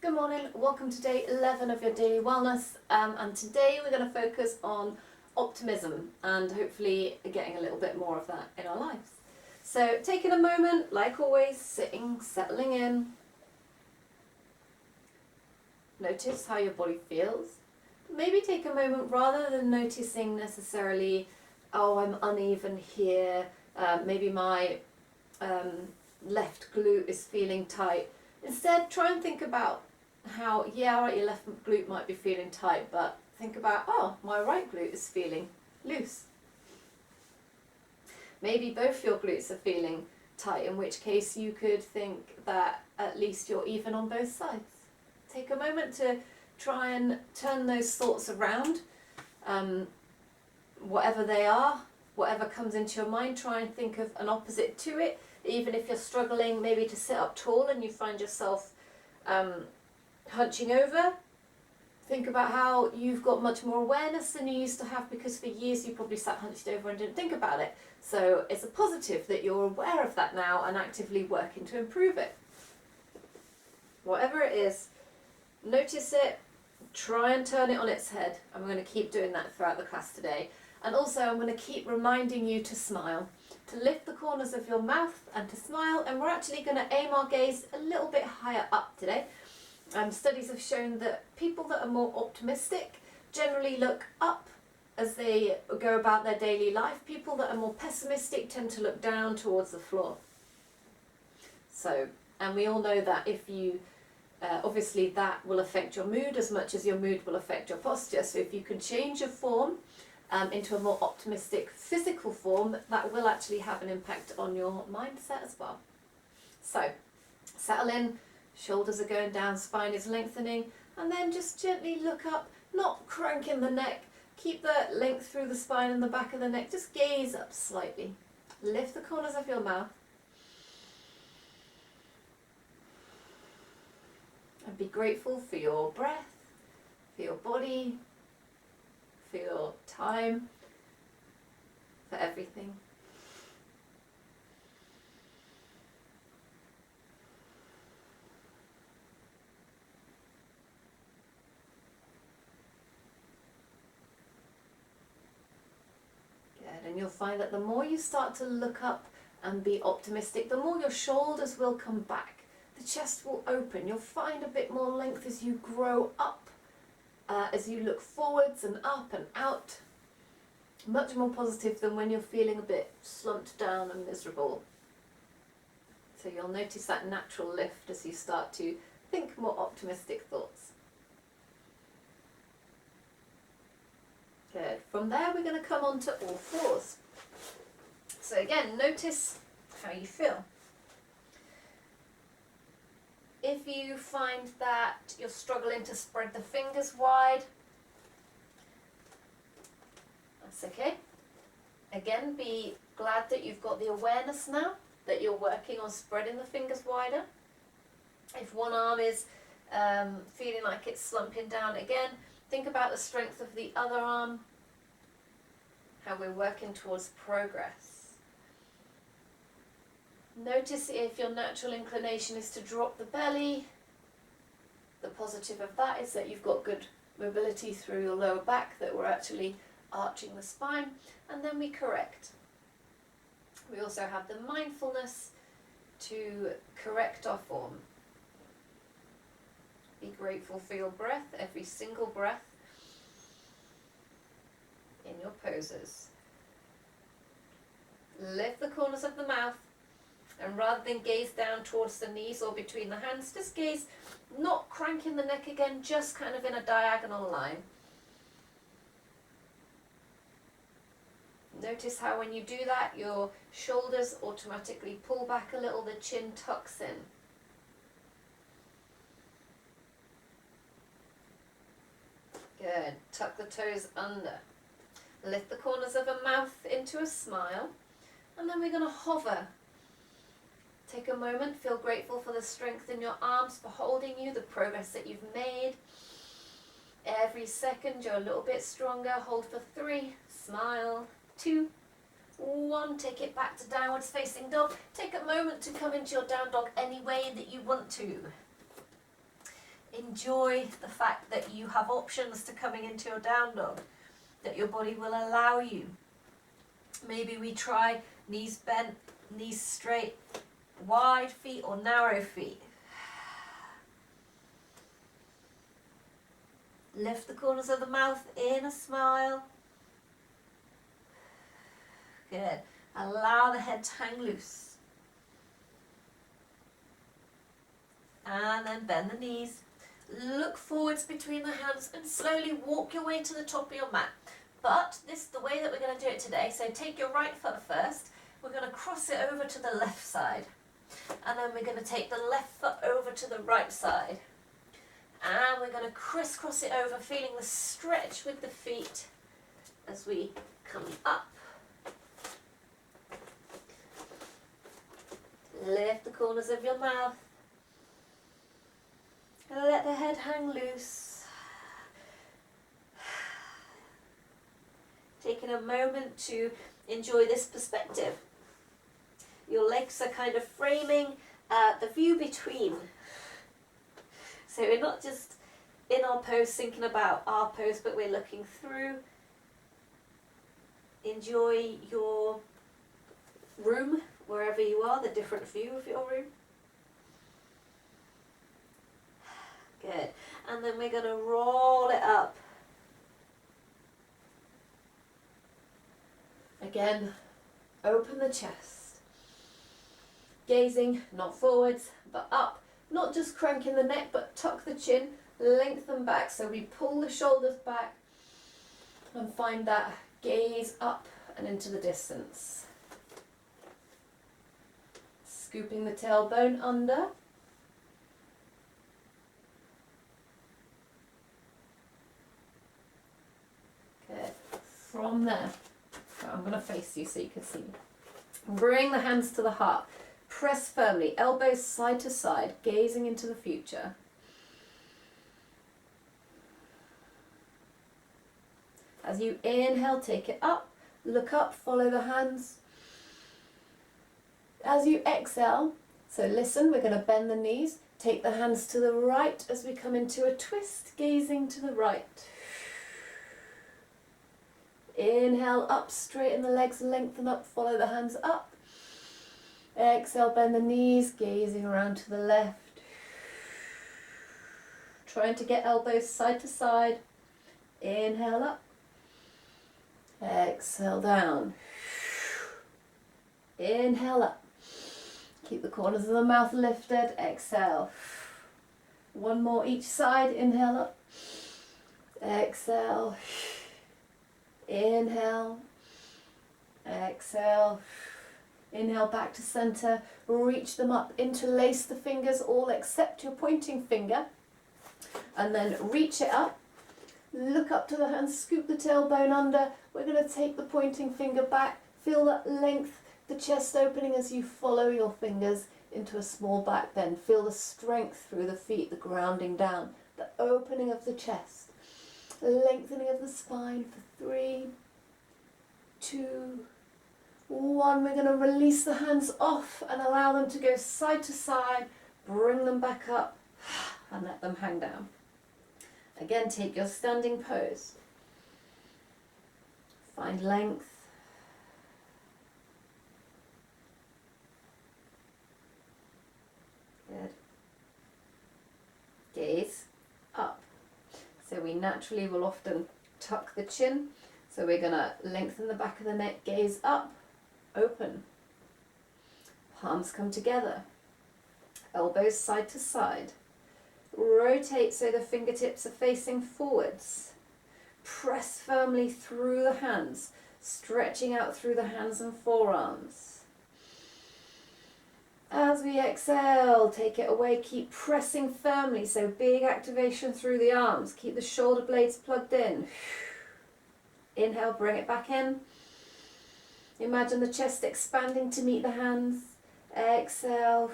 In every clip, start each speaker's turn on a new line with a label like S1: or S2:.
S1: Good morning, welcome to day 11 of your daily wellness, and today we're going to focus on optimism and hopefully getting a little bit more of that in our lives. So taking a moment, like always, sitting, settling in. Notice how your body feels. Maybe take a moment rather than noticing necessarily, oh, I'm uneven here, maybe my left glute is feeling tight. Instead, try and think about how, yeah, right, your left glute might be feeling tight, but think about, oh, my right glute is feeling loose. Maybe both your glutes are feeling tight, in which case you could think that at least you're even on both sides. Take a moment to try and turn those thoughts around, whatever they are, whatever comes into your mind, try and think of an opposite to it. Even if you're struggling maybe to sit up tall and you find yourself hunching over, think about how you've got much more awareness than you used to have, because for years you probably sat hunched over and didn't think about it. So it's a positive that you're aware of that now and actively working to improve it. Whatever it is, notice it, try and turn it on its head, and we're going to keep doing that throughout the class today. And also I'm going to keep reminding you to smile, to lift the corners of your mouth and to smile, and we're actually going to aim our gaze a little bit higher up today. Studies have shown that people that are more optimistic generally look up as they go about their daily life. People that are more pessimistic tend to look down towards the floor. So, and we all know that if you, obviously that will affect your mood as much as your mood will affect your posture. So if you can change your form into a more optimistic physical form, that will actually have an impact on your mindset as well. So, settle in. Shoulders are going down, spine is lengthening, and then just gently look up, not cranking the neck. Keep the length through the spine and the back of the neck. Just gaze up slightly. Lift the corners of your mouth. And be grateful for your breath, for your body, for your time, for everything. And you'll find that the more you start to look up and be optimistic, the more your shoulders will come back. The chest will open. You'll find a bit more length as you grow up, as you look forwards and up and out. Much more positive than when you're feeling a bit slumped down and miserable. So you'll notice that natural lift as you start to think more optimistic thoughts. Good. From there we're going to come on to all fours. So again, notice how you feel. If you find that you're struggling to spread the fingers wide, that's okay. Again, be glad that you've got the awareness now that you're working on spreading the fingers wider. If one arm is feeling like it's slumping down, again, think about the strength of the other arm, how we're working towards progress. Notice if your natural inclination is to drop the belly. The positive of that is that you've got good mobility through your lower back, that we're actually arching the spine, and then we correct. We also have the mindfulness to correct our form. Be grateful for your breath, every single breath in your poses. Lift the corners of the mouth, and rather than gaze down towards the knees or between the hands, just gaze, not cranking the neck again, just kind of in a diagonal line. Notice how when you do that, your shoulders automatically pull back a little, the chin tucks in. Good. Tuck the toes under. Lift the corners of a mouth into a smile, and then we're going to hover. Take a moment, feel grateful for the strength in your arms for holding you, the progress that you've made. Every second you're a little bit stronger. Hold for 3, smile, 2, 1, take it back to downwards facing dog. Take a moment to come into your down dog any way that you want to. enjoy the fact that you have options to coming into your down dog, that your body will allow you. Maybe we try knees bent, knees straight, wide feet or narrow feet. Lift the corners of the mouth in a smile. Good. Allow the head to hang loose. And then bend the knees. Look forwards between the hands and slowly walk your way to the top of your mat. But this is the way that we're going to do it today. So take your right foot first. We're going to cross it over to the left side. And then we're going to take the left foot over to the right side. And we're going to crisscross it over, feeling the stretch with the feet as we come up. Lift the corners of your mouth. And let the head hang loose. Taking a moment to enjoy this perspective. Your legs are kind of framing the view between. So we're not just in our pose thinking about our pose, but we're looking through. Enjoy your room, wherever you are, the different view of your room. Good. And then we're going to roll it up. Again, open the chest. Gazing, not forwards, but up. Not just cranking the neck, but tuck the chin, lengthen back. So we pull the shoulders back and find that gaze up and into the distance. Scooping the tailbone under. Good. From there, so I'm going to face you so you can see. Bring the hands to the heart. Press firmly, elbows side to side, gazing into the future. As you inhale, take it up, look up, follow the hands. As you exhale, so listen, we're going to bend the knees, take the hands to the right as we come into a twist, gazing to the right. Inhale, up, straighten the legs, lengthen up, follow the hands up. Exhale, bend the knees, gazing around to the left. Trying to get elbows side to side. Inhale up. Exhale down. Inhale up. Keep the corners of the mouth lifted. Exhale. One more each side. Inhale up. Exhale. Inhale. Exhale. Inhale back to center, reach them up, interlace the fingers, all except your pointing finger. And then reach it up, look up to the hands, scoop the tailbone under. We're going to take the pointing finger back, feel that length, the chest opening as you follow your fingers into a small back bend. Feel the strength through the feet, the grounding down, the opening of the chest, lengthening of the spine for 3, 2, 1, we're going to release the hands off and allow them to go side to side, bring them back up and let them hang down. Again, take your standing pose. Find length. Good. Gaze up. So we naturally will often tuck the chin. So we're going to lengthen the back of the neck, gaze up. Open. Palms come together. Elbows side to side. Rotate so the fingertips are facing forwards. Press firmly through the hands, stretching out through the hands and forearms. As we exhale, take it away, keep pressing firmly, so big activation through the arms. Keep the shoulder blades plugged in. Inhale, bring it back in. Imagine the chest expanding to meet the hands. Exhale.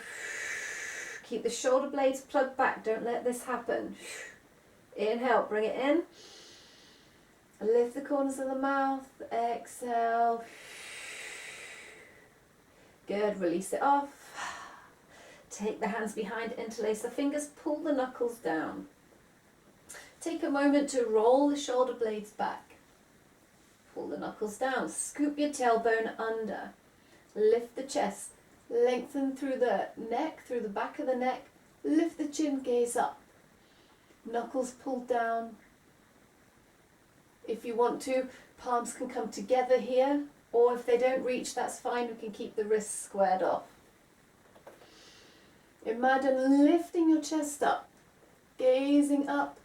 S1: Keep the shoulder blades plugged back. Don't let this happen. Inhale, bring it in. Lift the corners of the mouth. Exhale. Good, release it off. Take the hands behind, interlace the fingers, pull the knuckles down. Take a moment to roll the shoulder blades back. Pull the knuckles down. Scoop your tailbone under. Lift the chest. Lengthen through the neck, through the back of the neck. Lift the chin, gaze up. Knuckles pulled down. If you want to, palms can come together here, or if they don't reach, that's fine. We can keep the wrists squared off. Imagine lifting your chest up, gazing up.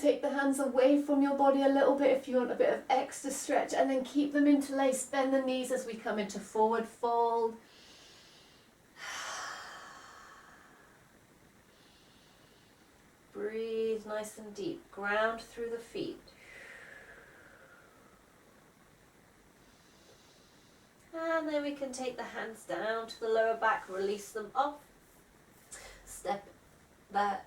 S1: Take the hands away from your body a little bit if you want a bit of extra stretch, and then keep them interlaced. Bend the knees as we come into forward fold. Breathe nice and deep. Ground through the feet. And then we can take the hands down to the lower back, release them off. Step that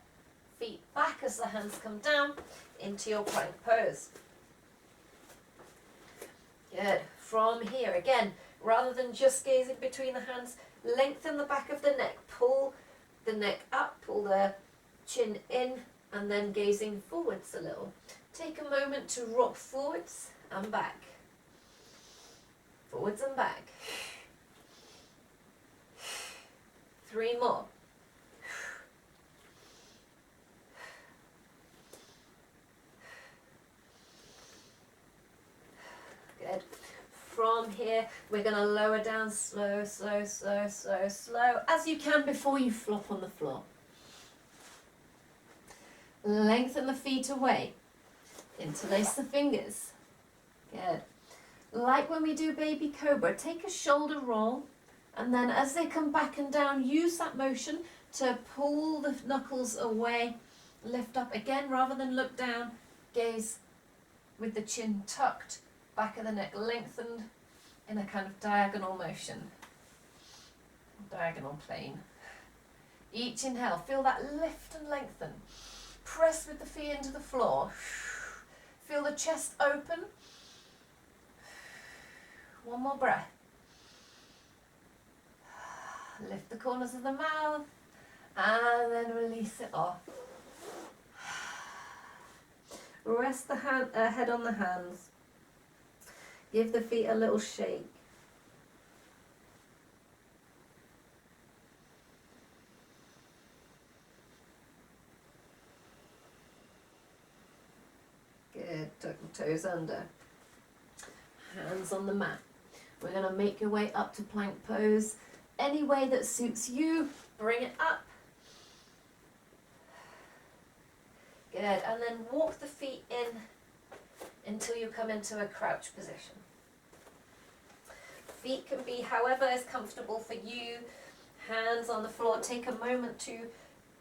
S1: feet back as the hands come down into your plank pose. Good. From here, again, rather than just gazing between the hands, lengthen the back of the neck. Pull the neck up, pull the chin in, and then gazing forwards a little. Take a moment to rock forwards and back. Forwards and back. 3 more. Good. From here, we're going to lower down slow, slow, slow, slow, slow, as you can before you flop on the floor. Lengthen the feet away. Interlace the fingers. Good. Like when we do baby cobra, take a shoulder roll, and then as they come back and down, use that motion to pull the knuckles away, lift up again rather than look down, gaze with the chin tucked, back of the neck lengthened in a kind of diagonal motion, diagonal plane. Each inhale, feel that lift and lengthen. Press with the feet into the floor. Feel the chest open. One more breath. Lift the corners of the mouth and then release it off. Rest the head on the hands. Give the feet a little shake. Good. Tuck the toes under. Hands on the mat. We're going to make your way up to plank pose. Any way that suits you, bring it up. Good. And then walk the feet in until you come into a crouch position. Feet can be however is comfortable for you. Hands on the floor. Take a moment to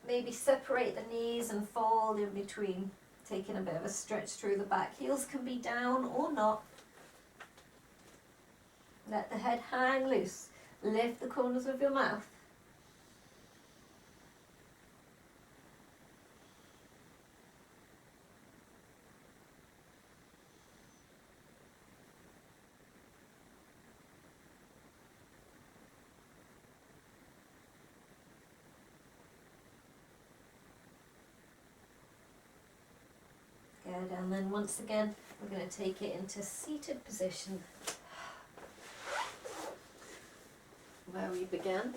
S1: maybe separate the knees and fold in between. Taking a bit of a stretch through the back. Heels can be down or not. Let the head hang loose. Lift the corners of your mouth. Good, and then once again, we're going to take it into seated position. Where we began.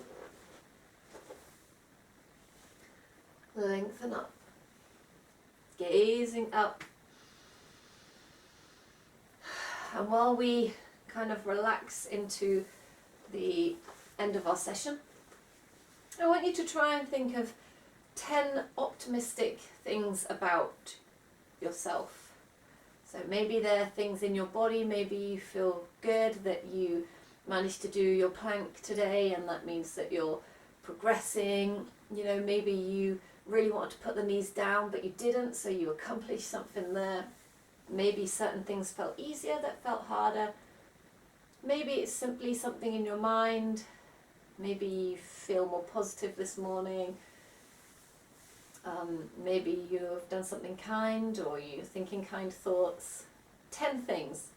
S1: Lengthen up. Gazing up. And while we kind of relax into the end of our session, I want you to try and think of 10 optimistic things about yourself. So maybe there are things in your body, maybe you feel good that you managed to do your plank today and that means that you're progressing. You know, maybe you really wanted to put the knees down but you didn't, so you accomplished something there. Maybe certain things felt easier that felt harder. Maybe it's simply something in your mind. Maybe you feel more positive this morning. Maybe you've done something kind or you're thinking kind thoughts. 10 things.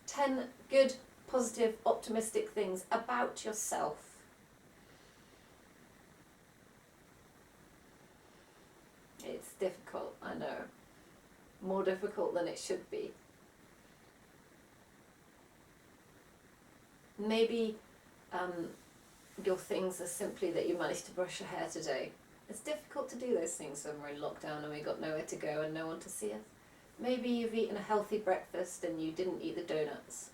S1: 10 good, positive, optimistic things about yourself. It's difficult, I know. more difficult than it should be. Maybe your things are simply that you managed to brush your hair today. It's difficult to do those things when we're in lockdown and we got nowhere to go and no one to see us. Maybe you've eaten a healthy breakfast and you didn't eat the donuts.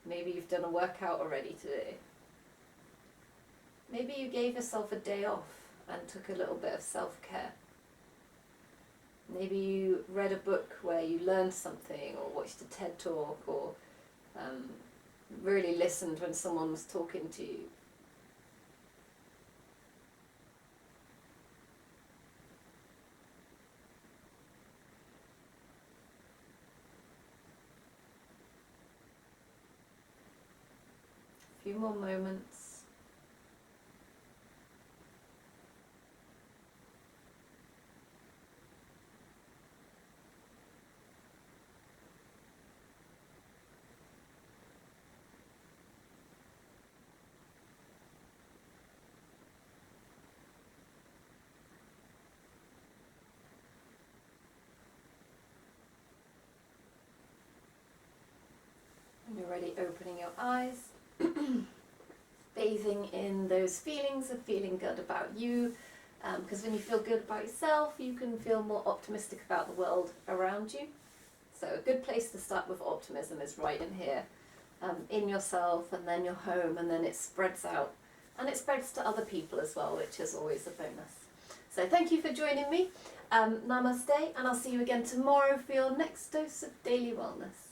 S1: Maybe you've done a workout already today. Maybe you gave yourself a day off and took a little bit of self-care. Maybe you read a book where you learned something, or watched a TED talk, or really listened when someone was talking to you. A few more moments. When you're ready, opening your eyes, bathing in those feelings of feeling good about you, because when you feel good about yourself, you can feel more optimistic about the world around you. So a good place to start with optimism is right in here, in yourself, and then your home, and then it spreads out. And it spreads to other people as well, which is always a bonus. So thank you for joining me. Namaste, and I'll see you again tomorrow for your next dose of daily wellness.